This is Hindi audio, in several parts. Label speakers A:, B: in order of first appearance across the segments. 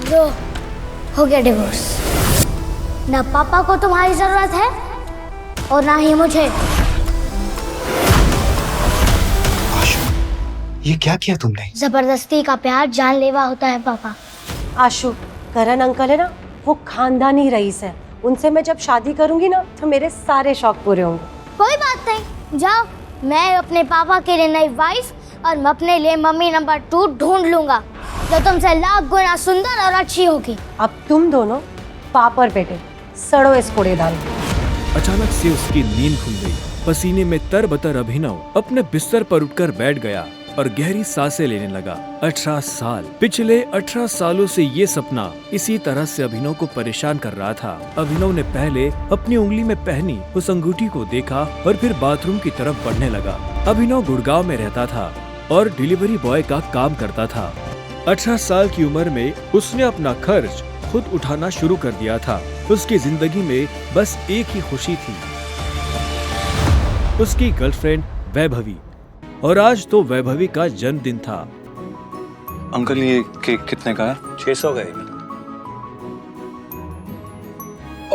A: लो, हो गया डिवोर्स। ना पापा को तुम्हारी जरूरत है और ना ही मुझे।
B: आशु, ये क्या किया तुमने?
A: जबरदस्ती का प्यार जानलेवा होता है पापा।
C: आशु, करण अंकल है ना, वो खानदानी रईस है। उनसे मैं जब शादी करूंगी ना तो मेरे सारे शौक पूरे होंगे।
A: कोई बात नहीं, जाओ, मैं अपने पापा के लिए नई वाइफ और मैं अपने लिए मम्मी नंबर 2 ढूंढ लूंगा जो तुमसे लाख गुना सुंदर और अच्छी होगी।
C: अब तुम दोनों पाप और बेटे सड़ो इस कूड़ेदान में।
D: अचानक से उसकी नींद खुल गई। पसीने में तरबतर अभिनव अपने बिस्तर पर उठकर बैठ गया और गहरी सांसें लेने लगा। 18 साल, पिछले 18 सालों से ये सपना इसी तरह से अभिनव को परेशान कर रहा था। अभिनव ने पहले अपनी उंगली में पहनी उस अंगूठी को देखा और फिर बाथरूम की तरफ बढ़ने लगा। अभिनव गुड़गांव में रहता था और डिलीवरी बॉय का काम करता था। 18 साल की उम्र में उसने अपना खर्च खुद उठाना शुरू कर दिया था। उसकी जिंदगी में बस एक ही खुशी थी, उसकी गर्लफ्रेंड वैभवी। और आज तो वैभवी का जन्मदिन था।
B: अंकल, ये केक कितने का है?
E: 600 गए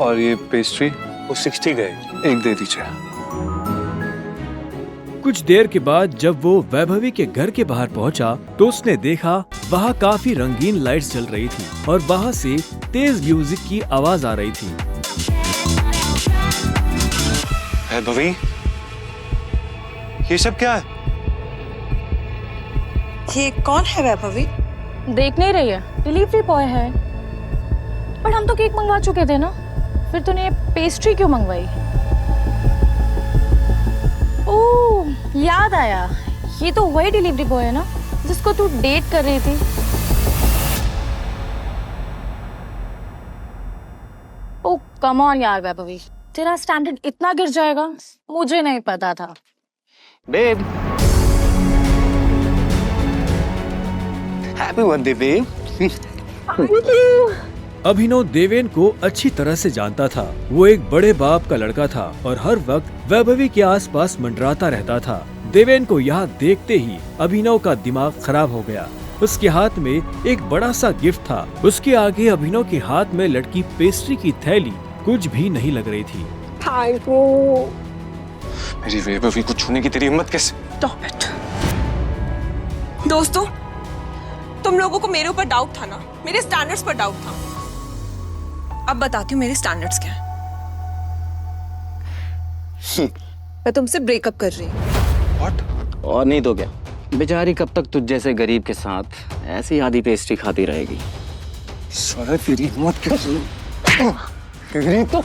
B: और ये पेस्ट्री?
E: वो 60 गए।
B: एक दे दीजिए।
D: कुछ देर के बाद जब वो वैभवी के घर के बाहर पहुंचा तो उसने देखा वहाँ काफी रंगीन लाइट्स जल रही थी और वहाँ से तेज म्यूजिक की आवाज आ रही थी।
B: वैभवी, ये सब क्या है?
F: ये कौन है वैभवी?
G: देख नहीं रही है, डिलीवरी बॉय है। पर हम तो केक मंगवा चुके थे ना, फिर तूने पेस्ट्री क्यों मंगवाई? ओह, याद आया, ये तो वही डिलीवरी बॉय है ना जिसको तू डेट कर रही थी। ओह कम ऑन यार वैभवी, तेरा स्टैंडर्ड इतना गिर जाएगा मुझे नहीं पता था।
E: Babe, happy birthday babe.
D: Abhinav Deven को अच्छी तरह से जानता था। वो एक बड़े बाप का लड़का था और हर वक्त वैभवी के आसपास मंडराता रहता था। देवेन को यहाँ देखते ही अभिनव का दिमाग खराब हो गया। उसके हाथ में एक बड़ा सा गिफ्ट था। उसके आगे अभिनव के हाथ में लटकी पेस्ट्री की थैली कुछ भी नहीं लग रही थी।
F: Thank you.
B: मेरी वैभवी को छूने की तेरी हिम्मत कैसे?
F: Stop it. दोस्तों, तुम लोगों को मेरे ऊपर डाउट था ना, मेरे स्टैंडर्ड्स पर डाउट था। अब बताती हूँ मेरे स्टैंडर्ड्स क्या है। मैं तुमसे ब्रेकअप कर रही हूँ।
B: What?
E: और नहीं तो क्या, बेचारी कब तक तुझ जैसे गरीब के साथ ऐसी आधी पेस्ट्री खाती रहेगी।
B: साला तेरी हिम्मत कैसे? गरीब तो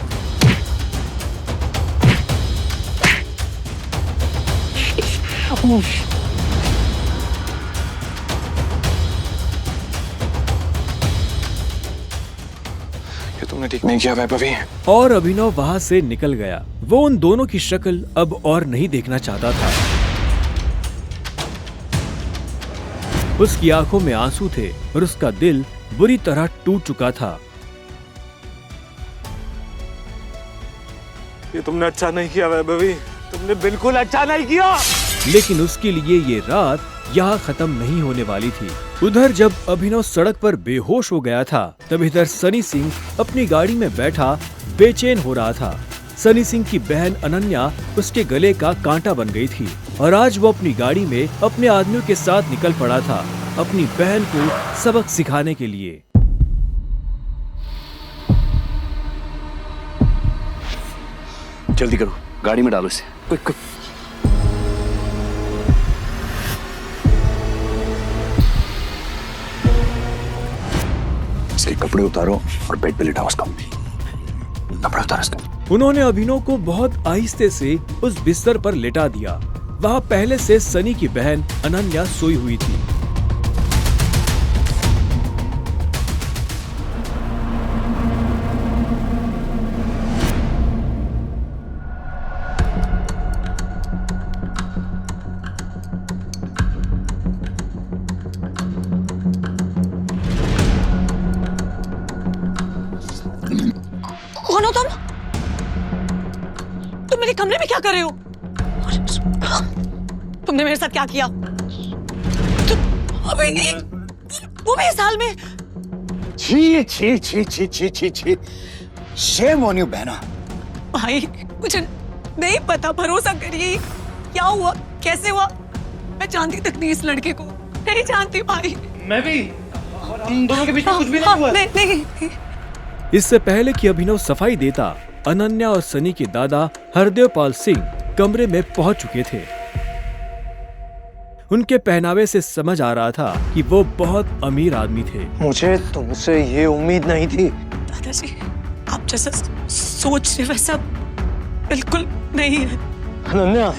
B: ये तुमने ठीक नहीं किया वैभवी।
D: और अभिनव वहाँ से निकल गया। वो उन दोनों की शक्ल अब और नहीं देखना चाहता था। उसकी आंखों में आंसू थे और उसका दिल बुरी तरह टूट चुका था।
E: ये तुमने अच्छा नहीं किया वैभवी, तुमने बिल्कुल अच्छा नहीं किया।
D: लेकिन उसके लिए ये रात यहाँ खत्म नहीं होने वाली थी। उधर जब अभिनव सड़क पर बेहोश हो गया था तब इधर सनी सिंह अपनी गाड़ी में बैठा बेचैन हो रहा था। सनी सिंह की बहन अनन्या उसके गले का कांटा बन गई थी और आज वो अपनी गाड़ी में अपने आदमियों के साथ निकल पड़ा था अपनी बहन को सबक सिखाने के लिए।
E: जल्दी करो, गाड़ी में डालो इसे, क्विक क्विक।
B: इसके कपड़े उतारो और बेड पे लिटाओ उसको। कपड़े उतारो उसका।
D: उन्होंने अभिनव को बहुत आहिस्ते से उस बिस्तर पर लेटा दिया। वहाँ पहले से सनी की बहन अनन्या सोई हुई थी।
F: कौन हो तुम? तुम मेरे कमरे में क्या कर रहे हो? तुमने मेरे साथ क्या किया? अबे वो भी इस हाल में?
B: छी छी छी छी छी छी छी, शेम ऑन यू बहना।
F: भाई मुझे नहीं पता, भरोसा करिए। क्या हुआ, कैसे हुआ, मैं जानती तक नहीं इस लड़के को, नहीं जानती भाई।
E: मैं भी, हम दोनों के बीच में कुछ भी नहीं हुआ।
F: नहीं।
D: इससे पहले कि अभिनव सफाई देता, अनन्या और सनी के दादा हरदेव पाल सिंह कमरे में पहुंच चुके थे। उनके पहनावे से समझ आ रहा था कि वो बहुत अमीर आदमी थे।
H: मुझे तुमसे ये उम्मीद नहीं थी।
F: दादाजी, आप जैसा सोच रहे वैसा बिल्कुल नहीं है।
H: अनन्या,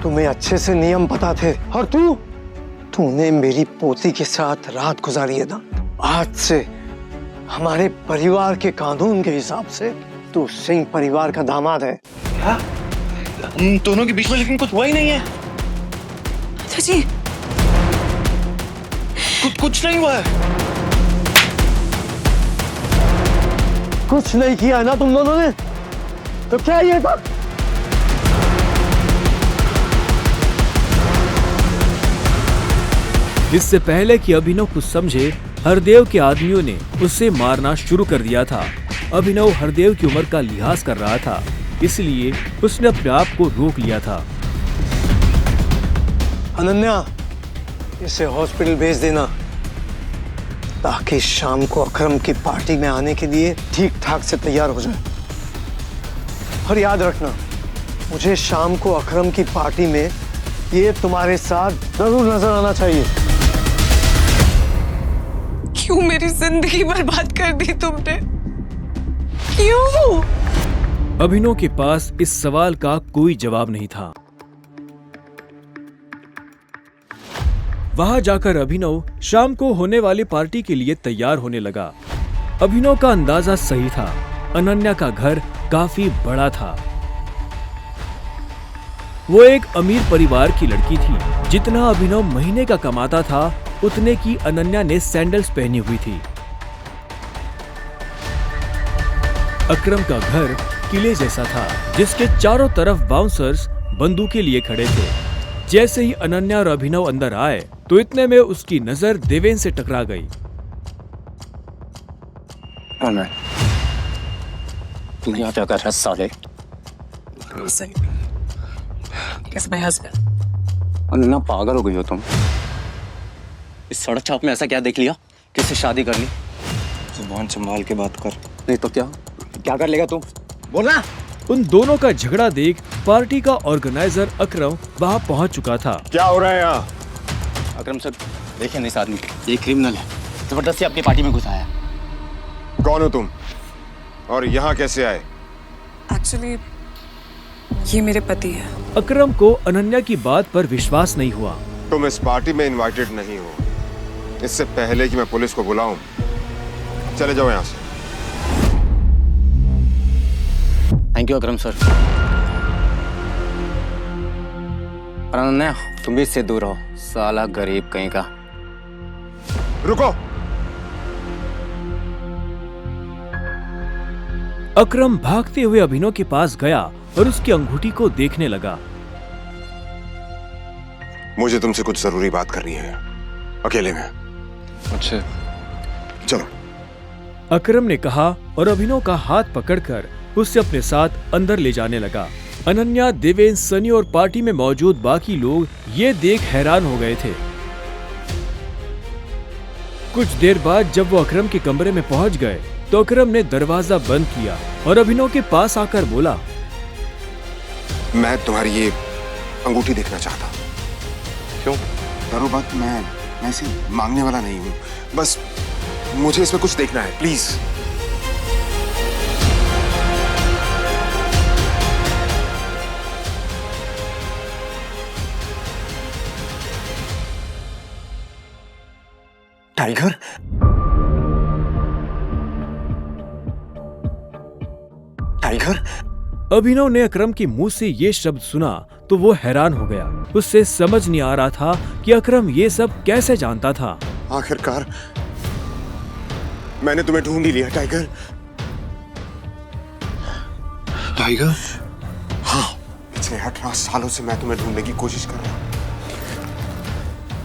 H: तुम्हें अच्छे से नियम पता थे, और तूने मेरी पोती के साथ रात गुजारी है ना। आज से हमारे परिवार के कानून के हिसाब से तू सिंह परिवार का दामाद है।
E: क्या? हम दोनों के बीच में लेकिन कुछ हुआ ही नहीं है।
F: दादाजी,
E: कुछ नहीं हुआ है।
H: कुछ नहीं किया ना तुम दोनों ने, तो क्या ये था?
D: इससे पहले कि अभिनव कुछ समझे, हरदेव के आदमियों ने उसे मारना शुरू कर दिया था। अभिनव हरदेव की उम्र का लिहाज कर रहा था, इसलिए उसने अपने आप को रोक लिया था।
H: अनन्या, इसे हॉस्पिटल भेज देना, ताकि शाम को अकरम की पार्टी में आने के लिए ठीक ठाक से तैयार हो जाए। और याद रखना, मुझे शाम को अकरम की पार्टी में ये तुम्हारे साथ जरूर नजर आना चाहिए।
F: क्यों मेरी जिंदगी बर्बाद कर दी तुमने, क्यों?
D: अभिनव के पास इस सवाल का कोई जवाब नहीं था। वहां जाकर अभिनव शाम को होने वाली पार्टी के लिए तैयार होने लगा। अभिनव का अंदाजा सही था, अनन्या का घर काफी बड़ा था। वो एक अमीर परिवार की लड़की थी। जितना अभिनव महीने का कमाता था, उतने की अनन्या ने सैंडल्स पहनी हुई थी। अकरम का घर किले जैसा था, जिसके चारों तरफ बाउंसर्स बंदूकें लिए खड़े थे। जैसे ही अनन्या और अभिनव अंदर आए, तो इतने में उसकी नजर देवेन से टकरा गई।
E: तुम यहाँ क्या कर रहा है साले?
F: कैसे my husband?
E: अनन्या, पागल हो गई हो तुम? इस सड़क छाप में ऐसा क्या देख लिया किससे शादी कर ली?
H: जुबान संभाल के बात कर,
E: नहीं तो क्या कर लेगा तुम? बोलना।
D: उन दोनों का झगड़ा देख पार्टी का ऑर्गेनाइजर अकरम वहां पहुंच चुका था।
B: क्या हो रहा है यहाँ?
E: अकरम सर, देखिए इस आदमी, ये क्रिमिनल है, जबरदस्ती अपनी पार्टी में घुसाया।
B: कौन हो तुम और यहाँ कैसे आए?
F: एक्चुअली ये मेरे पति है।
D: अकरम को अनन्या की बात पर विश्वास नहीं हुआ।
B: तुम इस पार्टी में इनवाइटेड नहीं हो। इससे पहले कि मैं पुलिस को बुलाऊं, चले जाओ यहाँ से।
E: Thank you Akram sir. और अनन्या, तुम भी इससे दूर रहो, साला गरीब कहीं का।
B: रुको।
D: अकरम भागते हुए अभिनव के पास गया और उसकी अंगूठी को देखने लगा।
B: मुझे तुमसे कुछ जरूरी बात करनी है, अकेले में।
E: अच्छा,
B: चलो।
D: अकरम ने कहा और अभिनव का हाथ पकड़कर उसे अपने साथ अंदर ले जाने लगा। अनन्या, देवेन, सनी और पार्टी में मौजूद बाकी लोग ये देख हैरान हो गए थे। कुछ देर बाद जब वो अकरम के कमरे में पहुंच गए, तो अकरम ने दरवाजा बंद किया और अभिनव के पास आकर बोला,
B: मैं तुम्हारी ये अंगूठी देखना चाहता हूँ।
E: क्यों?
B: डरो मत, मैं ऐसे मांगने वाला नहीं हूँ, बस मुझे इसमें कुछ देखना है, प्लीज।
H: Tiger, tiger.
D: अभिनव ने अकरम के मुंह से ये शब्द सुना तो वो हैरान हो गया। उससे समझ नहीं आ रहा था कि अकरम ये सब कैसे जानता था।
B: आखिरकार मैंने तुम्हें ढूंढ ही लिया, टाइगर। टाइगर? हाँ, पिछले 18 सालों से मैं तुम्हें ढूंढने की कोशिश कर रहा हूं।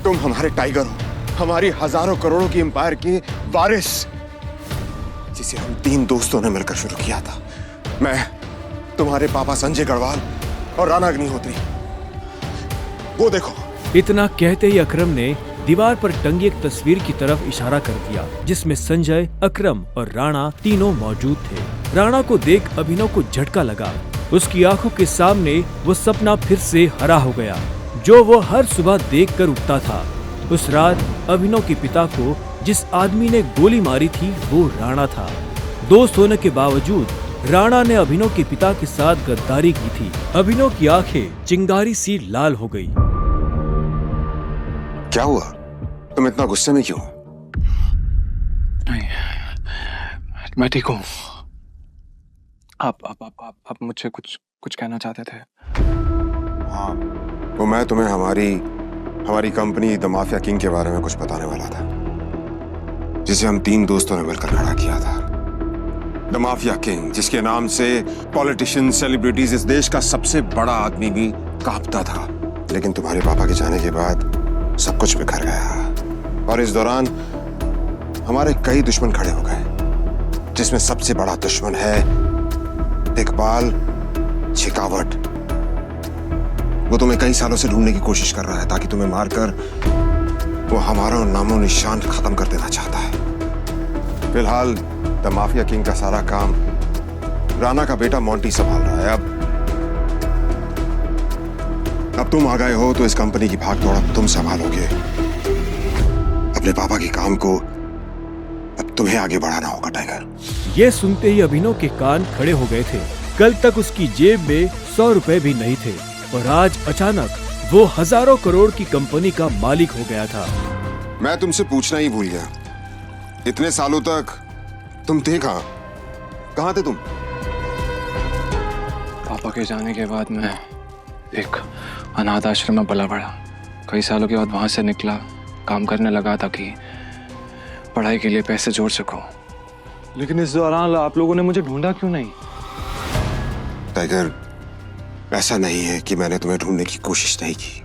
B: तुम हमारे टाइगर हो, हमारी हजारों करोड़ों की एम्पायर के वारिस। जिसे हम 3 दोस्तों ने मिलकर शुरू किया था। मैं, तुम्हारे पापा संजय गढ़वाल और राणा अग्निहोत्री। वो देखो।
D: इतना कहते ही अकरम ने दीवार पर टंगी एक तस्वीर की तरफ इशारा कर दिया, जिसमें संजय, अकरम और राणा तीनों मौजूद थे। राणा को देख अभिनव को झटका लगा। उसकी आंखों के सामने वो सपना फिर से हरा हो गया, जो वो हर सुबह देखकर उठता था। उस रात अभिनव के पिता को जिस आदमी ने गोली मारी थी वो राणा था। दोस्त होने के बावजूद राणा ने अभिनव के पिता के साथ गद्दारी की थी। अभिनव की आंखें चिंगारी सी लाल हो गई।
B: क्या हुआ? तुम इतना गुस्से में क्यों?
I: नहीं, मैं ठीक हूँ। आप मुझसे कुछ कहना चाहते थे?
B: हाँ, वो मैं तुम्हें हमारी कंपनी द माफिया किंग के बारे में कुछ बताने वाला था, जिसे हम 3 दोस्तों ने मिलकर खड़ा किया था। द माफिया किंग, जिसके नाम से पॉलिटिशियन, सेलिब्रिटीज, इस देश का सबसे बड़ा आदमी भी कांपता था। लेकिन तुम्हारे पापा के जाने के बाद सब कुछ बिखर गया, और इस दौरान हमारे कई दुश्मन खड़े हो गए, जिसमें सबसे बड़ा दुश्मन है इकबाल शेखावत। वो तुम्हें कई सालों से ढूंढने की कोशिश कर रहा है, ताकि तुम्हें मारकर वो हमारा नामो निशान खत्म कर देना चाहता है। फिलहाल द माफिया किंग का सारा काम राणा का बेटा मोंटी संभाल रहा है। अब तुम आ गए हो तो इस कंपनी की भाग दौड़ अब तुम संभालोगे। अपने पापा के काम को अब तुम्हें आगे बढ़ाना होगा टाइगर।
D: ये सुनते ही अभिनव के कान खड़े हो गए थे। कल तक उसकी जेब में 100 रुपए भी नहीं थे, और आज अचानक वो हजारों करोड़ की कंपनी का मालिक हो गया था।
B: मैं तुमसे पूछना ही भूल गया, इतने सालों तक तुम थे कहाँ थे तुम?
I: पापा के जाने के बाद मैं एक अनाथ आश्रम में पला पड़ा। कई सालों के बाद वहां से निकला, काम करने लगा ताकि पढ़ाई के लिए पैसे जोड़ सकूं। लेकिन इस दौरान आप लोगों ने मुझे ढूंढा क्यों नहीं?
B: टाइगर, ऐसा नहीं है कि मैंने तुम्हें ढूंढने की कोशिश नहीं की।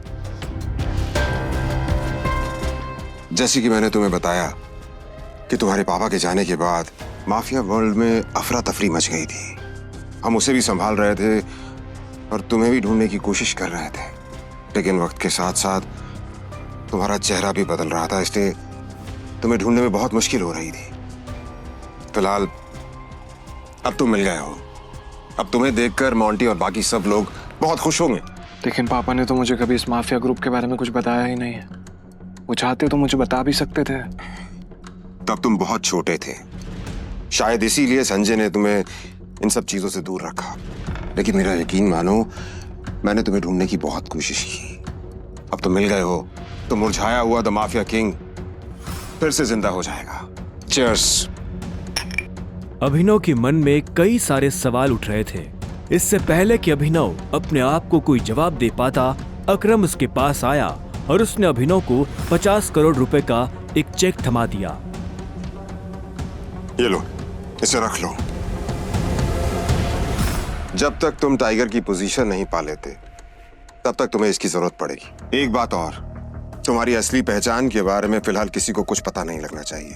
B: जैसे कि मैंने तुम्हें बताया कि तुम्हारे पापा के जाने के बाद माफिया वर्ल्ड में अफरा तफरी मच गई थी। हम उसे भी संभाल रहे थे और तुम्हें भी ढूंढने की कोशिश कर रहे थे, लेकिन वक्त के साथ साथ तुम्हारा चेहरा भी बदल रहा था, इसलिए तुम्हें ढूंढने में बहुत मुश्किल हो रही थी। फिलहाल अब तुम मिल गए हो। अब तुम्हें देखकर मोंटी और बाकी सब लोग बहुत खुश होंगे।
I: लेकिन पापा ने तो मुझे कभी इस माफिया ग्रुप के बारे में कुछ बताया ही नहीं है। वो चाहते तो मुझे बता भी सकते थे।
B: तब तुम बहुत छोटे थे, शायद इसीलिए संजय ने तुम्हें इन सब चीजों से दूर रखा। लेकिन मेरा यकीन मानो, मैंने तुम्हें ढूंढने की बहुत कोशिश की। अब तुम मिल गए हो तो मुरझाया हुआ द माफिया किंग फिर से जिंदा हो जाएगा। चीयर्स।
D: अभिनव के मन में कई सारे सवाल उठ रहे थे। इससे पहले कि अभिनव अपने आप को कोई जवाब दे पाता, अकरम उसके पास आया और उसने अभिनव को 50 करोड़ रुपए का एक चेक थमा दिया।
B: ये लो, इसे रख लो। जब तक तुम टाइगर की पोजीशन नहीं पा लेते, तब तक तुम्हें इसकी जरूरत पड़ेगी। एक बात और, तुम्हारी असली पहचान के बारे में फिलहाल किसी को कुछ पता नहीं लगना चाहिए।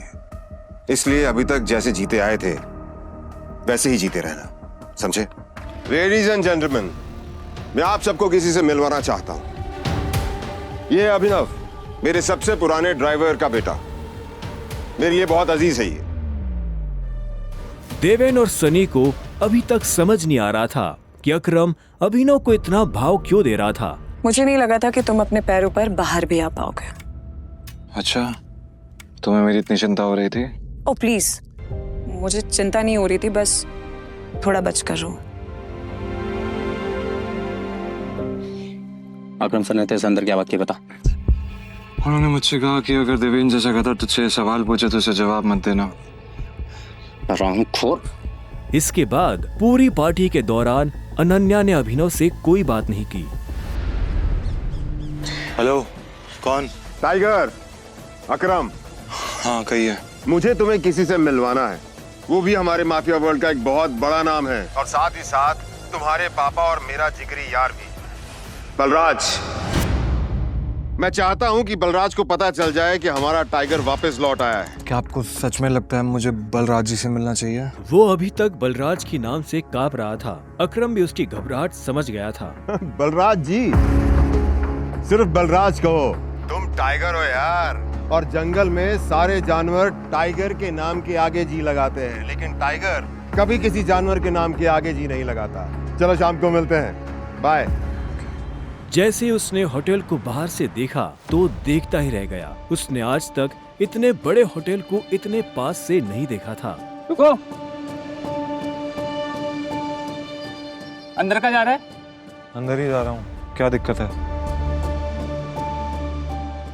B: इसलिए अभी तक जैसे जीते आए थे वैसे ही जीते रहना, समझे? लेडीज एंड जेंटलमैन, मैं आप सबको किसी से मिलवाना चाहता हूं। ये अभिनव, मेरे सबसे पुराने ड्राइवर का बेटा, मेरे लिए बहुत अजीज है ये।
D: देवेन और सनी को अभी तक समझ नहीं आ रहा था कि अकरम अभिनव को इतना भाव क्यों दे रहा था।
F: मुझे नहीं लगा था कि तुम अपने पैरों पर बाहर भी आ पाओगे।
I: अच्छा, तुम्हें मेरी इतनी चिंता हो रही थी?
F: ओ प्लीज, मुझे चिंता नहीं हो रही थी, बस थोड़ा बचकर रहो।
E: अकरम सर ने तेरे से अंदर क्या बात की, बता।
I: उन्होंने मुझसे कहा कि अगर देवेन जैसा गदर तुझसे सवाल पूछे तो उसे जवाब मत देना।
E: रामखोर।
D: इसके बाद पूरी पार्टी के दौरान अनन्या ने अभिनव से कोई बात नहीं की।
I: हेलो, कौन?
B: टाइगर, अकरम।
I: हाँ, कहिए।
B: मुझे तुम्हें किसी से मिलवाना है, वो भी हमारे माफिया वर्ल्ड का एक बहुत बड़ा नाम है, और साथ ही साथ तुम्हारे पापा और मेरा जिगरी यार भी, बलराज। मैं चाहता हूँ कि बलराज को पता चल जाए कि हमारा टाइगर वापस लौट आया है।
I: क्या आपको सच में लगता है मुझे बलराज जी से मिलना चाहिए?
D: वो अभी तक बलराज की नाम से कांप रहा था। अकरम भी उसकी घबराहट समझ गया था।
B: बलराज जी, सिर्फ बलराज कहो। तुम टाइगर हो यार, और जंगल में सारे जानवर टाइगर के नाम के आगे जी लगाते हैं, लेकिन टाइगर कभी किसी जानवर के नाम के आगे जी नहीं लगाता। चलो शाम को मिलते हैं, बाय।
D: जैसे उसने होटल को बाहर से देखा तो देखता ही रह गया। उसने आज तक इतने बड़े होटल को इतने पास से नहीं देखा था।
E: रुको, अंदर का जा रहा है?
I: अंदर ही जा रहा हूँ, क्या दिक्कत है?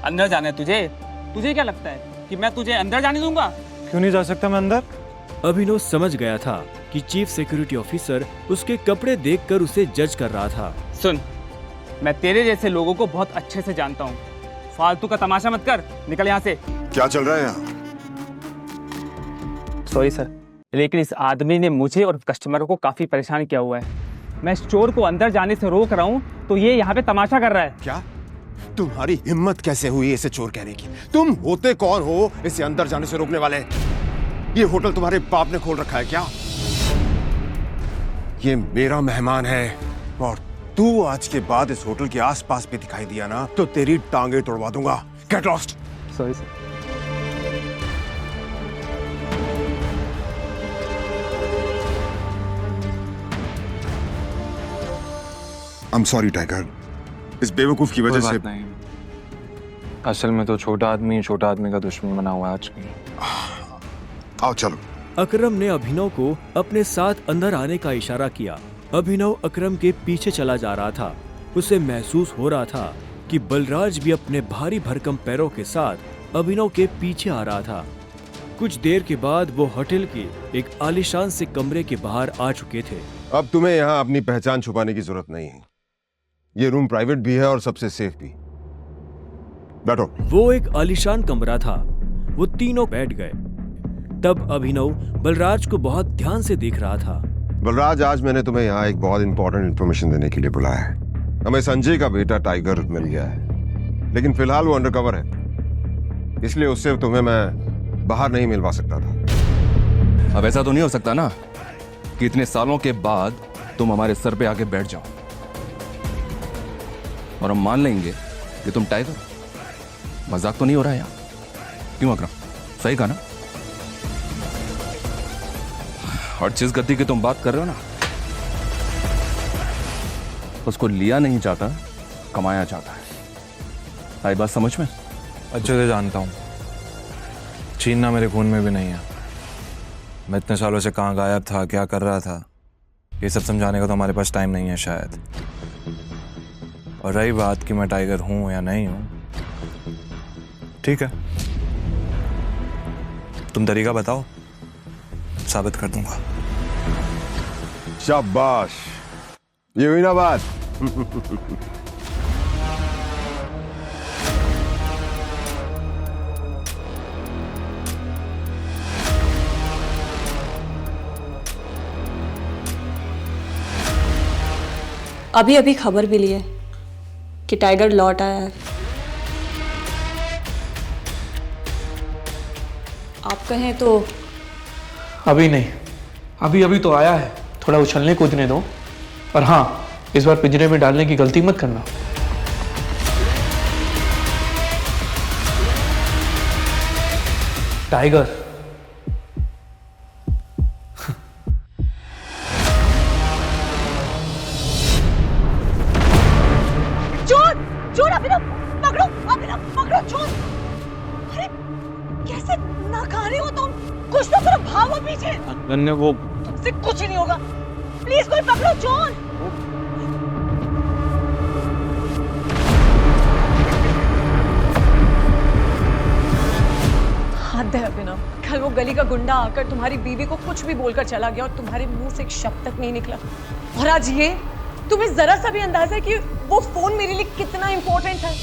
E: अंदर जाना है तुझे? तुझे क्या लगता है कि मैं तुझे अंदर जाने दूंगा?
I: क्यों नहीं जा सकता मैं अंदर?
D: अभिनव समझ गया था कि चीफ सिक्योरिटी ऑफिसर उसके कपड़े देखकर उसे जज कर रहा था।
E: सुन, मैं तेरे जैसे लोगों को बहुत अच्छे से जानता हूँ। फालतू का तमाशा मत कर, निकल यहाँ से।
B: क्या चल रहा है यहाँ?
E: सॉरी सर, लेकिन इस आदमी ने मुझे और कस्टमरों को काफी परेशान किया हुआ है। मैं इस चोर को अंदर जाने से रोक रहा हूँ तो ये यहाँ पे तमाशा कर रहा है।
B: क्या तुम्हारी हिम्मत कैसे हुई इसे चोर कहने की? तुम होते कौन हो इसे अंदर जाने से रोकने वाले? ये होटल तुम्हारे बाप ने खोल रखा है क्या? ये मेरा मेहमान है, और तू आज के बाद इस होटल के आसपास भी दिखाई दिया ना तो तेरी टांगे तोड़वा दूंगा। Get lost.
E: Sorry sir.
B: I'm sorry tiger, इस बेवकूफ की वजह से।
I: नहीं, असल में तो छोटा आदमी का दुश्मन बना हुआ है आज की।
B: आओ चलो।
D: अकरम ने अभिनव को अपने साथ अंदर आने का इशारा किया। अभिनव अकरम के पीछे चला जा रहा था। उसे महसूस हो रहा था कि बलराज भी अपने भारी भरकम पैरों के साथ अभिनव के पीछे आ रहा था। कुछ देर के बाद वो होटल के एक आलीशान से कमरे के बाहर आ चुके थे।
B: अब तुम्हें यहाँ अपनी पहचान छुपाने की जरूरत नहीं है। ये रूम प्राइवेट भी है और सबसे सेफ भी। बैठो।
D: वो एक आलीशान कमरा था। वो तीनों बैठ गए। तब अभिनव बलराज को बहुत ध्यान से देख रहा था।
B: बलराज, आज मैंने तुम्हें यहाँ एक बहुत इंपॉर्टेंट इन्फॉर्मेशन देने के लिए बुलाया है। हमें संजय का बेटा टाइगर मिल गया है, लेकिन फिलहाल वो अंडरकवर है, इसलिए उससे तुम्हें मैं बाहर नहीं मिलवा सकता था।
J: अब ऐसा तो नहीं हो सकता ना कि इतने सालों के बाद तुम हमारे सर पे आके बैठ जाओ और हम मान लेंगे कि तुम टाइगर हो। मजाक तो नहीं हो रहा है यहाँ? क्यों अकरम, सही कहा ना? और जिस गद्दी की तुम बात कर रहे हो ना, उसको लिया नहीं जाता, कमाया जाता है। आई बात समझ में?
I: अच्छे से जानता हूँ, छीनना मेरे खून में भी नहीं है। मैं इतने सालों से कहाँ गायब था, क्या कर रहा था, ये सब समझाने का तो हमारे पास टाइम नहीं है शायद। और रही बात कि मैं टाइगर हूँ या नहीं हूँ, ठीक है, तुम तरीका बताओ, साबित कर दूंगा।
B: शाबाश, ये हुई ना बात।
K: अभी अभी खबर मिली है कि टाइगर लौट आया है। आप कहें तो
L: अभी नहीं, अभी अभी तो आया है, थोड़ा उछलने कूदने दो। और हाँ, इस बार पिंजरे में डालने की गलती मत करना। टाइगर
F: चोर, चोर, अभिनव पकड़ो, अभिनव पकड़ो चोर। अरे कैसे नाकारे हो तुम? कुछ तो करो, भागो पीछे।
E: वो
F: तुमसे कुछ नहीं होगा, प्लीज कोई पकड़ो चोर। हद है अभिनव, कल वो गली का गुंडा आकर तुम्हारी बीवी को कुछ भी बोलकर चला गया और तुम्हारे मुंह से एक शब्द तक नहीं निकला। और आज ये, तुम्हें जरा सा भी अंदाजा है कि वो फोन मेरे लिए कितना इंपॉर्टेंट है?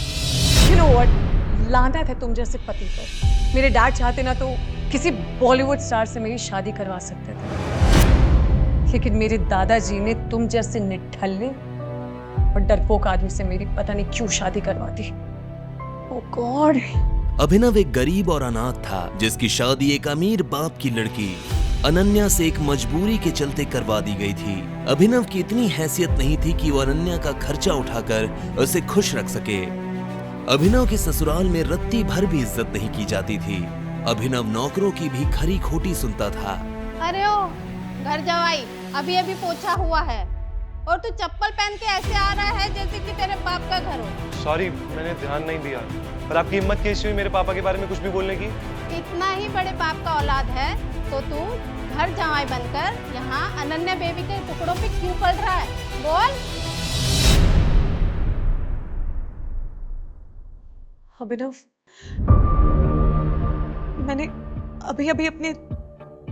F: You know what? लानत है तुम जैसे पति पर। मेरे डैड चाहते ना तो किसी बॉलीवुड स्टार से मेरी शादी करवा सकते थे, लेकिन मेरे दादाजी ने तुम जैसे निठल्ले और डरपोक आदमी से मेरी पता नहीं क्यों शादी करवा दी। ओह गॉड।
M: अभिनव एक गरीब और अनाथ था जिसकी शादी एक अमीर बाप की लड़की अनन्या से एक मजबूरी के चलते करवा दी गई थी। अभिनव की इतनी हैसियत नहीं थी कि वो अनन्या का खर्चा उठाकर उसे खुश रख सके। अभिनव के ससुराल में रत्ती भर भी इज्जत नहीं की जाती थी। अभिनव नौकरों की भी खरी खोटी सुनता था।
N: अरे ओ घर जवाई, अभी अभी पोछा हुआ है और तू चप्पल पहन के ऐसे आ रहा है जैसे कि तेरे बाप का घर हो।
O: सॉरी, मैंने ध्यान नहीं दिया। पर आपकी हिम्मत कैसी हुई मेरे पापा के बारे में कुछ भी बोलने की?
N: इतना ही बड़े बाप का औलाद है तो तू घर जवाई बनकर यहाँ अनन्या बेबी के टुकड़ों पे क्यों पड़ रहा है? बोल।
F: अभिनव, मैंने अभी अभी अपने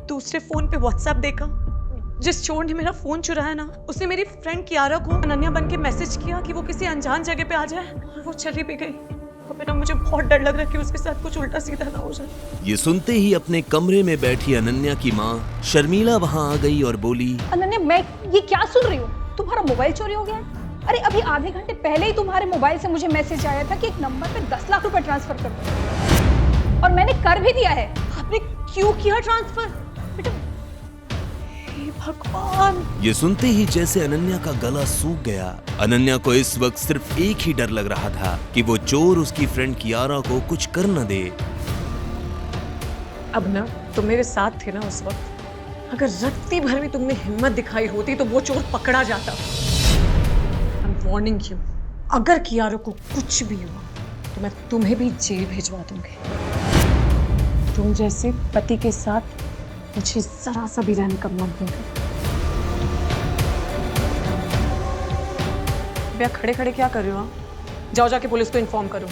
F: दूसरे फोन पे व्हाट्सएप देखा। जिस चोर ने मेरा फोन चुराया ना, उसने मेरी फ्रेंड कियारा को अनन्या बन के मैसेज किया कि वो किसी अनजान जगह पे आ जाए और वो चली भी गई। अभिनव, मुझे बहुत डर लग रहा है कि उसके साथ कुछ उल्टा सीधा ना हो जाए।
M: ये सुनते ही अपने कमरे में बैठी अनन्या की माँ शर्मिला वहाँ आ गई और बोली,
P: अनन्या, मैं ये क्या सुन रही हूँ? तुम्हारा मोबाइल चोरी हो गया है? अरे अभी आधे घंटे पहले ही तुम्हारे मोबाइल से मुझे मैसेज आया था कि एक नंबर पे 10 लाख रुपए ट्रांसफर कर दो, और मैंने कर भी दिया है।
F: आपने क्यों किया ट्रांसफर? बेटा, हे भगवान।
M: ये सुनते ही जैसे अनन्या का गला सूख गया। अनन्या को इस वक्त सिर्फ एक ही डर लग रहा था कि वो चोर उसकी फ्रेंड कियारा को कुछ कर न दे।
F: अभिनव, तुम मेरे साथ थे ना उस वक्त? अगर रत्ती भर में तुमने हिम्मत दिखाई होती तो वो चोर पकड़ा जाता। वार्निंग यू, अगर कियारा को कुछ भी हुआ तो मैं तुम्हें भी जेल भिजवा दूंगी। तुम जैसे पति के साथ मुझे जरा सा भी रहने का मन नहीं करता। भैया, खड़े खड़े क्या कर रहे हो? जाओ जाके पुलिस को इन्फॉर्म करो।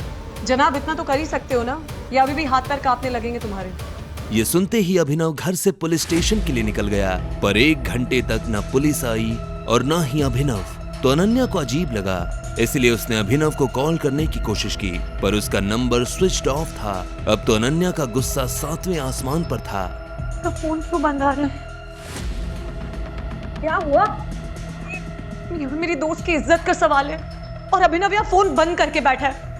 F: जनाब, इतना तो कर ही सकते हो ना, या अभी भी हाथ पैर कांपने लगेंगे तुम्हारे?
M: ये सुनते ही अभिनव घर से पुलिस स्टेशन के लिए निकल गया, पर 1 घंटे तक न पुलिस आई और न ही अभिनव। तो अनन्या को अजीब लगा, इसलिए उसने अभिनव को कॉल करने की कोशिश की, पर उसका नंबर स्विच्ड ऑफ था। अब तो अनन्या का गुस्सा 7वें आसमान पर था।
F: तो फोन क्यों बंद आ रहा है?
P: क्या हुआ?
F: ये मेरी दोस्त की इज्जत का सवाल है और अभिनव यहाँ फोन बंद करके बैठा है।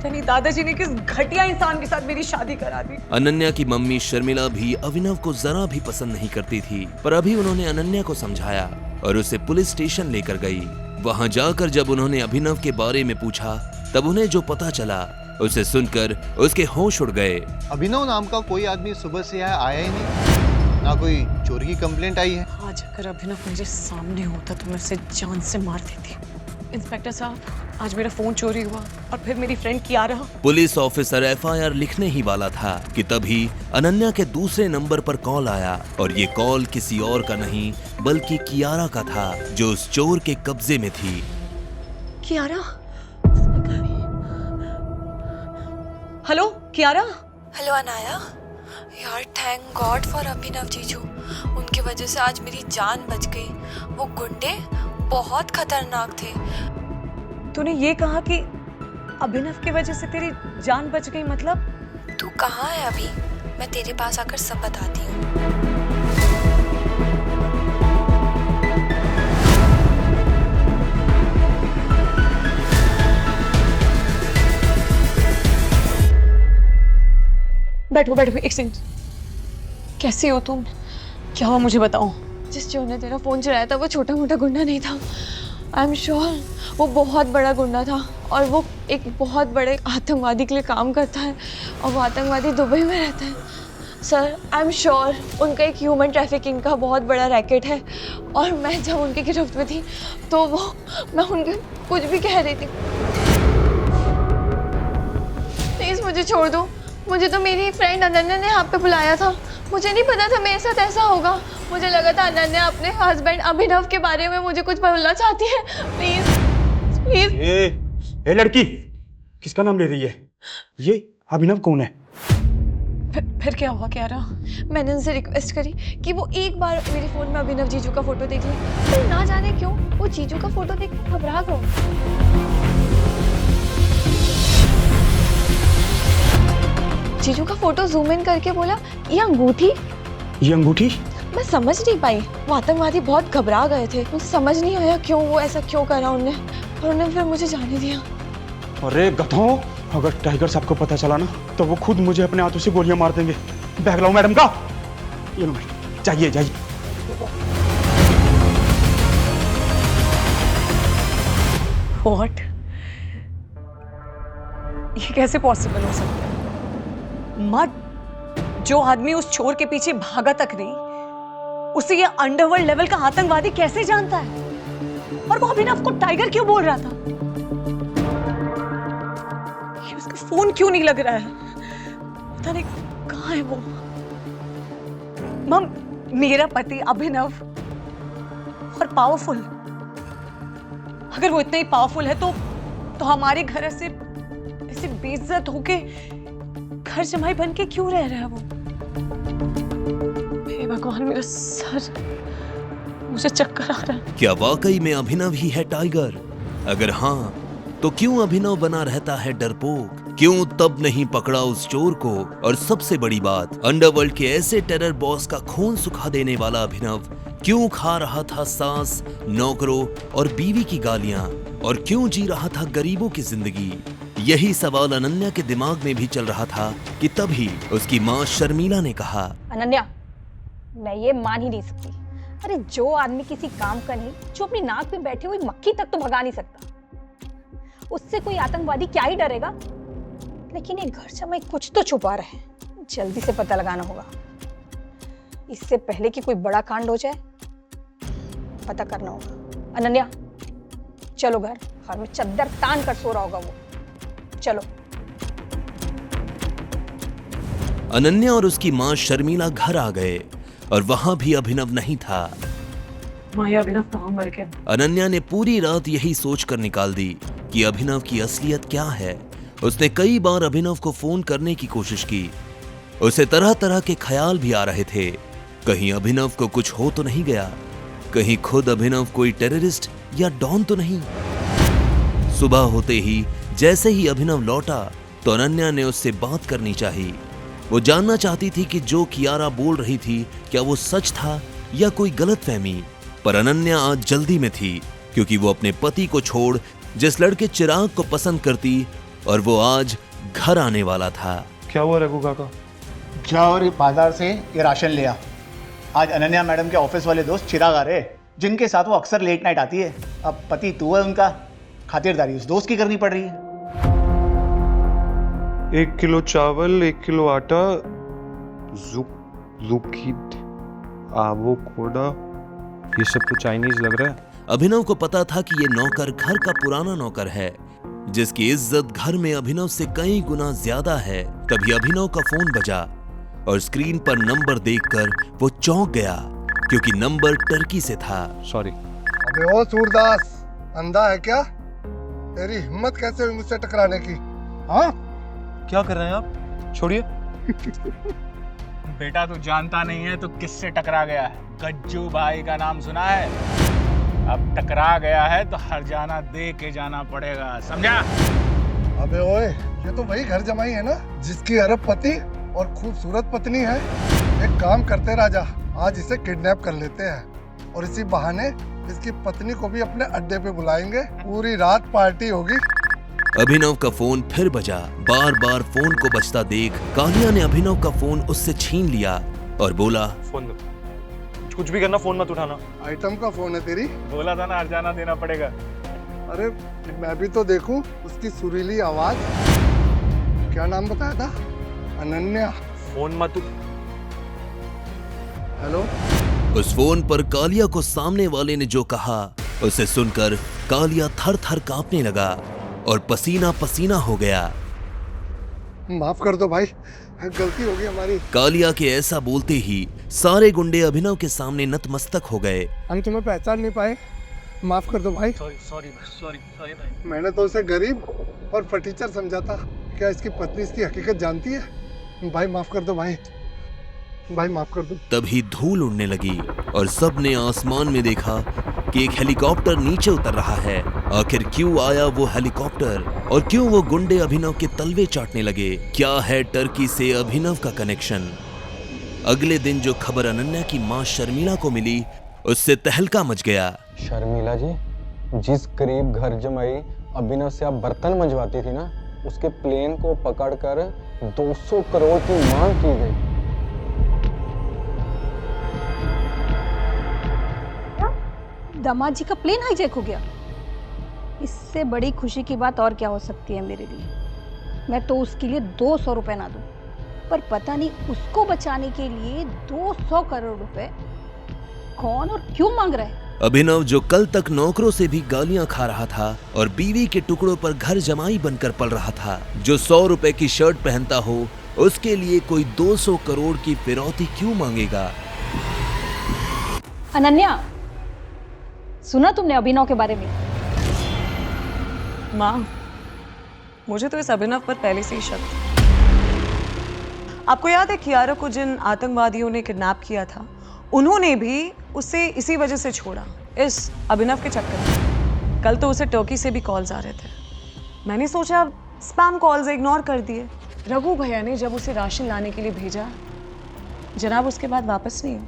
F: नहीं, दादाजी ने किस घटिया इंसान के साथ मेरी शादी करा दी।
M: अनन्या की मम्मी शर्मिला भी अभिनव को जरा भी पसंद नहीं करती थी, पर अभी उन्होंने अनन्या को समझाया और उसे पुलिस स्टेशन लेकर गई। वहां जाकर जब उन्होंने अभिनव के बारे में पूछा, तब उन्हें जो पता चला उसे सुनकर उसके होश उड़ गए।
Q: अभिनव नाम का कोई आदमी सुबह से यहाँ आया ही नहीं, ना कोई चोरी की कंप्लेंट आई है।
F: आज अगर अभिनव मुझे सामने होता तो मैं उसे जान से मार देती। इंस्पेक्टर साहब, आज मेरा फोन चोरी हुआ और फिर मेरी friend Kiara.
M: Police officer FIR लिखने ही वाला था कि तभी अनन्या के दूसरे नंबर पर कॉल आया, और ये कॉल किसी और का नहीं बल्कि कियारा का था, जो उस चोर के कब्जे में थी।
F: कियारा? हेलो कियारा?
G: हेलो अनाया, यार थैंक गॉड फॉर अभिनव जीजू, उनकी वजह से आज मेरी जान बच गई। वो गुंडे बहुत खतरनाक थे।
F: तूने ये कहा कि अभिनव की वजह से तेरी जान बच गई, मतलब?
G: तू कहाँ है अभी? मैं तेरे पास आकर सब बताती हूँ।
F: बैठो बैठो, एक सेकंड। कैसी हो तुम? क्या हुआ मुझे बताओ।
G: जिस चोर ने तेरा फोन चुराया था वो छोटा मोटा गुंडा नहीं था। आई एम श्योर वो बहुत बड़ा गुंडा था, और वो एक बहुत बड़े आतंकवादी के लिए काम करता है, और वो आतंकवादी दुबई में रहता है। सर, आई एम श्योर उनका एक ह्यूमन ट्रैफिकिंग का बहुत बड़ा रैकेट है, और मैं जब उनकी गिरफ्त में थी तो मैं उनके कुछ भी कह रही थी। प्लीज़ मुझे छोड़ दो। मुझे तो मेरी फ्रेंड अनन्या ने यहाँ पे बुलाया था, मुझे नहीं पता था मेरे साथ ऐसा होगा। मुझे लगा था अनन्या अपने हस्बैंड अभिनव के बारे में मुझे कुछ बोलना चाहती है। Please please.
R: ए लड़की, किसका नाम ले रही है? ये अभिनव कौन है?
F: फिर क्या हुआ कियारा?
G: मैंने उनसे रिक्वेस्ट करी कि वो एक बार मेरे फोन में अभिनव जीजू का फोटो देख ले, फिर ना जाने क्यों वो जीजू का फोटो देख के घबरा गए। जीजू का फोटो जूम इन करके बोला, ये अंगूठी।
R: ये अंगूठी?
G: मैं समझ नहीं पाई। वो आतंकवादी बहुत घबरा गए थे, मुझे समझ नहीं आया क्यों वो ऐसा क्यों करा उन्होंने, और उन्होंने फिर मुझे जाने दिया।
R: अरे गधों, अगर टाइगर साहब को पता चला ना तो वो खुद मुझे अपने हाथों से गोलियां मार देंगे। बैग लाओ मैडम का। ये लो मैडम, जाइए जाइए।
F: What? ये कैसे पॉसिबल हो सकता है? माँ, जो आदमी उस चोर के पीछे भागा तक नहीं, उसे ये अंडरवर्ल्ड लेवल का आतंकवादी कैसे जानता है? और वो अभिनव को टाइगर क्यों बोल रहा था? ये उसका फोन क्यों नहीं लग रहा है? पता नहीं कहाँ है वो। मम, मेरा पति अभिनव और पावरफुल, अगर वो इतना ही पावरफुल है तो हमारे घर ऐसे बेइज्जत होके घर जमाई बन के क्यों रह रहा है वो? हे भगवान, मेरा सर, मुझे चक्कर आ रहा है।
M: क्या वाकई में अभिनव ही है टाइगर? अगर हाँ, तो क्यों अभिनव बना रहता है डरपोक? क्यों तब नहीं पकड़ा उस चोर को? और सबसे बड़ी बात, अंडरवर्ल्ड के ऐसे टेरर बॉस का खून सुखा देने वाला अभिनव क्यों खा रहा था सास, नौकरों और बीवी की गालियां? और क्यों जी रहा था गरीबों की जिंदगी? यही सवाल अनन्या के दिमाग में भी चल रहा था कि तभी उसकी माँ शर्मिला ने कहा,
P: अनन्या, मैं ये मान ही नहीं सकती। अरे जो आदमी किसी काम का नहीं, जो अपनी नाक पे बैठे हुई मक्खी तक तो भगा नहीं सकता, उससे कोई आतंकवादी क्या ही डरेगा? लेकिन ये घर जमाई कुछ तो छुपा रहे हैं, जल्दी से पता लगाना होगा। इससे पहले कि कोई बड़ा कांड हो जाए, पता करना होगा। अनन्या, चलो घर में चद्दर तान कर सो रहा होगा वो। चलो।
M: अनन्या और उसकी माँ शर्मिला घर आ गए और वहां भी अभिनव नहीं था।
F: अभिनव कहाँ मर गया?
M: अनन्या ने पूरी रात यही सोचकर निकाल दी कि अभिनव की असलियत क्या है। उसने कई बार अभिनव को फोन करने की कोशिश की। उसे तरह तरह के ख्याल भी आ रहे थे। कहीं अभिनव को कुछ हो तो नहीं गया, कहीं खुद अभिनव कोई टेररिस्ट या डॉन तो नहीं। सुबह होते ही जैसे ही अभिनव लौटा तो अनन्या ने उससे बात करनी चाहिए। वो जानना चाहती थी कि जो कियारा बोल रही थी क्या वो सच था या कोई गलतफहमी। पर अनन्या आज जल्दी में थी क्योंकि वो अपने पति को छोड़ जिस लड़के चिराग को पसंद करती और वो आज घर आने वाला था।
R: क्या हुआ रघु काका?
Q: जा और बाजार से ये राशन ले आ। आज अनन्या मैडम के ऑफिस वाले दोस्त चिराग आ रहे, जिनके साथ वो अक्सर लेट नाइट आती है। अब पति तू है उनका, खातिरदारी उस दोस्त की करनी पड़ रही है।
O: 1 किलो चावल, 1 किलो आटा, ज़ुकीद, एवोकाडो, ये सब तो चाइनीज लग रहा है।
M: अभिनव को पता था कि ये नौकर घर का पुराना नौकर है जिसकी इज्जत घर में अभिनव से कई गुना ज्यादा है। तभी अभिनव का फोन बजा और स्क्रीन पर नंबर देखकर वो चौंक गया क्योंकि नंबर टर्की से था।
O: सॉरी।
S: अबे ओ सूरदास, अंधा है क्या? तेरी हिम्मत कैसे हुई मुझसे टकराने की? हाँ,
O: क्या कर रहे हैं आप? छोड़िए।
T: बेटा तू जानता नहीं है तो किससे टकरा गया है? गज्जू भाई का नाम सुना है? अब टकरा गया है तो हरजाना दे के जाना पड़ेगा, समझा?
S: अबे ओए, ये तो वही घर जमाई है ना जिसकी अरब पति और खूबसूरत पत्नी है। एक काम करते राजा, आज इसे किडनैप कर लेते हैं और इसी बहाने इसकी पत्नी को भी अपने अड्डे पे बुलाएंगे। पूरी रात पार्टी होगी।
M: अभिनव का फोन फिर बजा। बार बार फोन को बजता देख कालिया ने अभिनव का फोन उससे छीन लिया और बोला,
O: फोन मत, कुछ भी करना, फोन मत उठाना।
S: आइटम का फोन है तेरी?
T: बोला था ना हरजाना देना पड़ेगा।
S: अरे मैं भी तो देखूं उसकी सुरीली आवाज। क्या नाम बताया था? अनन्या।
O: फोन मत।
S: हेलो।
M: उस फोन पर कालिया को सामने वाले ने जो कहा उसे सुनकर कालिया थर थर कांपने लगा और पसीना पसीना हो गया।
S: माफ कर दो भाई, गलती हो गई हमारी।
M: कालिया के ऐसा बोलते ही सारे गुंडे अभिनव के सामने नतमस्तक हो गए।
S: हम तुम्हें पहचान नहीं पाए, माफ कर दो भाई।
T: सॉरी भाई।
S: मैंने तो उसे गरीब और फटीचर समझा था। क्या इसकी पत्नी इसकी हकीकत जानती है? भाई माफ कर दो भाई, भाई माफ कर दो।
M: तभी धूल उड़ने लगी और सब ने आसमान में देखा कि एक हेलीकॉप्टर नीचे उतर रहा है। आखिर क्यों आया वो हेलीकॉप्टर और क्यों वो गुंडे अभिनव के तलवे चाटने लगे? क्या है टर्की से अभिनव का कनेक्शन? अगले दिन जो खबर अनन्या की माँ शर्मिला को मिली उससे तहलका मच गया।
U: शर्मिला जी, जिस गरीब घर जमाई अभिनव से आप बर्तन मंजवाती थी ना,
I: उसके प्लेन को पकड़कर 200 करोड़ की मांग की गई।
P: दामाद जी का प्लेन हाईजैक हो गया? इससे बड़ी खुशी की बात और क्या हो सकती है मेरे लिए। मैं तो उसके लिए 200 रुपए ना दूं, पर पता नहीं उसको बचाने के लिए 200 करोड़ रुपए कौन और क्यों मांग रहा है।
M: अभिनव, जो कल तक नौकरों से भी गालियां खा रहा था और बीवी के टुकड़ों पर घर जमाई बनकर पल रहा था, जो 100 रुपए की शर्ट पहनता हो, उसके लिए कोई 200 करोड़ की फिरौती क्यों मांगेगा?
P: अनन्या, सुना तुमने अभिनव के बारे में?
F: माँ, मुझे तो इस अभिनव पर पहले से ही शक था। आपको याद है कियारा को जिन आतंकवादियों ने किडनैप किया था, उन्होंने भी उसे इसी वजह से छोड़ा, इस अभिनव के चक्कर में। कल तो उसे टर्की से भी कॉल्स आ रहे थे। मैंने सोचा स्पैम कॉल्स इग्नोर कर दिए। रघु भैया ने जब उसे राशन लाने के लिए भेजा, जनाब उसके बाद वापस नहीं हुआ।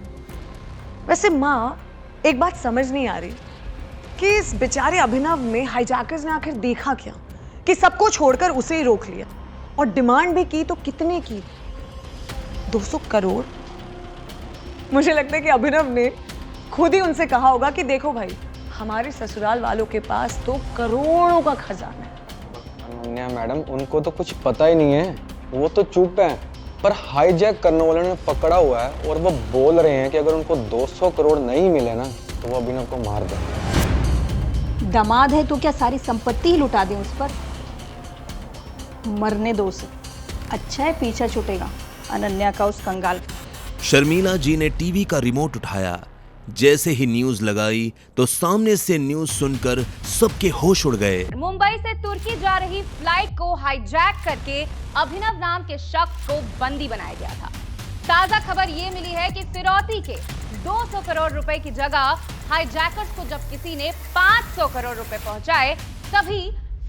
F: वैसे माँ, एक बात समझ नहीं आ रही कि इस बेचारे अभिनव में हाईजैकर्स ने आखिर देखा क्या कि सबको छोड़कर उसे ही रोक लिया, और डिमांड भी की तो कितने की? 200 करोड़। मुझे लगता है कि अभिनव ने खुद ही उनसे कहा होगा कि देखो भाई, हमारे ससुराल वालों के पास तो करोड़ों का खजाना है।
I: अनन्या मैडम, उनको तो कुछ पता ही नहीं है, वो तो चुप हैं, पर हाईजैक करने वालों ने पकड़ा हुआ है और वो बोल रहे हैं कि अगर उनको 200 करोड़ नहीं मिले ना तो वो अभिनव को मार देंगे।
P: दामाद है तो क्या सारी संपत्ति ही लुटा दें उस पर? मरने दो उसे, अच्छा है पीछा छूटेगा अनन्या का उस कंगाल।
M: शर्मिला जी ने टीवी का रिमोट उठाया। जैसे ही न्यूज लगाई तो सामने से न्यूज सुनकर सबके होश उड़ गए।
U: मुंबई से तुर्की जा रही फ्लाइट को हाईजैक करके अभिनव नाम के शख्स को बंदी बनाया गया था। ताजा खबर ये मिली है कि फिरौती के 200 करोड़ रुपए की जगह हाईजैकर्स को जब किसी ने 500 करोड़ रुपए पहुंचाए, तभी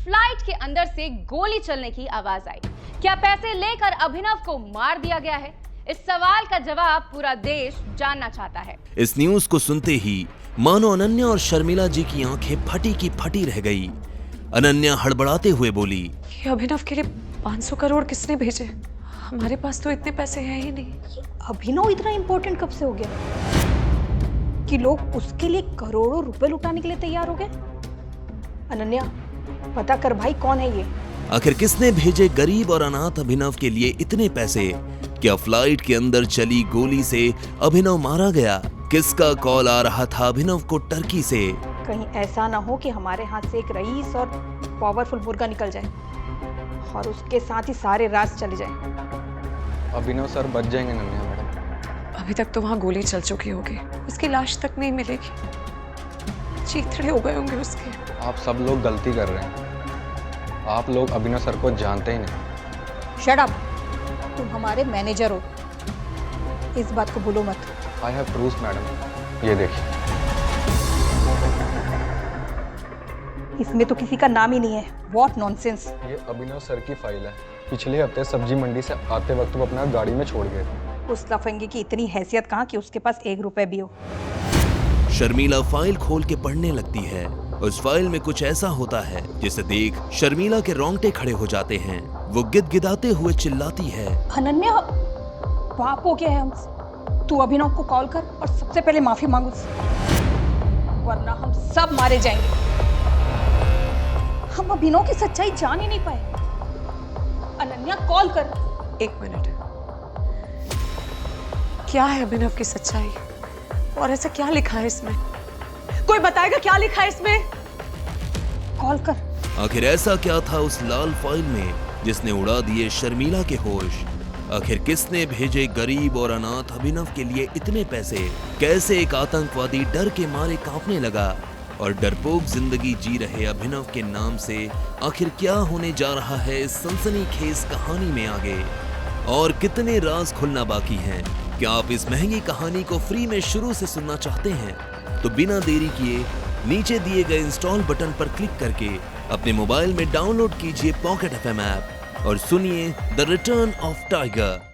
U: फ्लाइट के अंदर से गोली चलने की आवाज आई। क्या पैसे लेकर अभिनव को मार दिया गया है? इस सवाल का जवाब पूरा देश जानना चाहता है।
M: इस न्यूज को सुनते ही मानो अनन्या और शर्मिला जी की आंखें फटी की फटी रह गई। अनन्या हड़बड़ाते हुए बोली,
F: ये अभिनव के लिए 500 करोड़ किसने भेजे? हमारे पास तो इतने पैसे हैं ही नहीं।
P: अभिनव इतना इंपॉर्टेंट कब से हो गया कि लोग उसके लिए करोड़ों रुपए लुटाने के लिए तैयार हो गए? अनन्या, पता कर भाई, कौन है ये?
M: आखिर किसने भेजे गरीब और अनाथ अभिनव के लिए इतने पैसे? क्या फ्लाइट के अंदर चली गोली से अभिनव मारा गया? किसका कॉल आ रहा था अभिनव को टर्की से?
P: कहीं ऐसा ना हो कि हमारे हाथ से एक रईस और पावरफुल मुर्गा निकल जाए और उसके साथ ही सारे राज चले जाए।
I: अभिनव सर बच जाएंगे अनन्या मैडम।
F: अभी तक तो वहाँ गोली चल चुकी होगी, उसकी लाश तक नहीं मिलेगी। चीथड़े हो गए होंगे उसके।
I: आप सब लोग गलती कर रहे हैं। आप लोग अभिनव सर को जानते ही नहीं।
P: शट अप, तुम हमारे मैनेजर हो, इस बात को भूलो मत।
I: आई हैव प्रूफ मैडम, ये देखिए।
P: इसमें तो किसी का नाम ही नहीं है। What nonsense.
I: ये अभिनव सर की फाइल है। पिछले हफ्ते सब्जी मंडी से आते वक्त वो अपना गाड़ी में छोड़ गए थे।
P: उस लफंगे की इतनी हैसियत कहाँ कि उसके पास 1 रुपए भी हो।
M: शर्मिला फाइल खोल के पढ़ने लगती है। उस फाइल में कुछ ऐसा होता है जिसे देख शर्मिला के रोंगटे खड़े हो जाते हैं। वो गिदगिदाते हुए चिल्लाती है,
P: अनन्या, पाप हो गया है हमसे। तू अभिनव को कॉल कर और सबसे पहले माफी मांग उससे, वरना हम सब मारे जाएंगे। हम अभिनव की सच्चाई जान ही नहीं पाए। अनन्या, कॉल कर।
F: 1 मिनट। क्या है अभिनव की सच्चाई और ऐसा क्या लिखा है इसमें? कोई बताएगा क्या लिखा है इसमें?
P: कॉल कर।
M: आखिर ऐसा क्या था उस लाल फाइल में जिसने उड़ा दिए शर्मिला के होश? आखिर किसने भेजे गरीब और अनाथ अभिनव के लिए इतने पैसे? कैसे एक आतंकवादी डर के मारे कांपने लगा? और डरपोक जिंदगी जी रहे अभिनव के नाम से आखिर क्या होने जा रहा है इस सनसनीखेज कहानी में आगे? और कितने राज खुलना बाकी हैं? क्या आप इस महंगी कहानी को फ्री में शुरू से सुनना चाहते हैं? तो बिना देरी किए नीचे दिए गए इंस्टॉल बटन पर क्लिक करके अपने मोबाइल में डाउनलोड कीजिए पॉकेट FM ऐप और सुनिए द रिटर्न ऑफ टाइगर।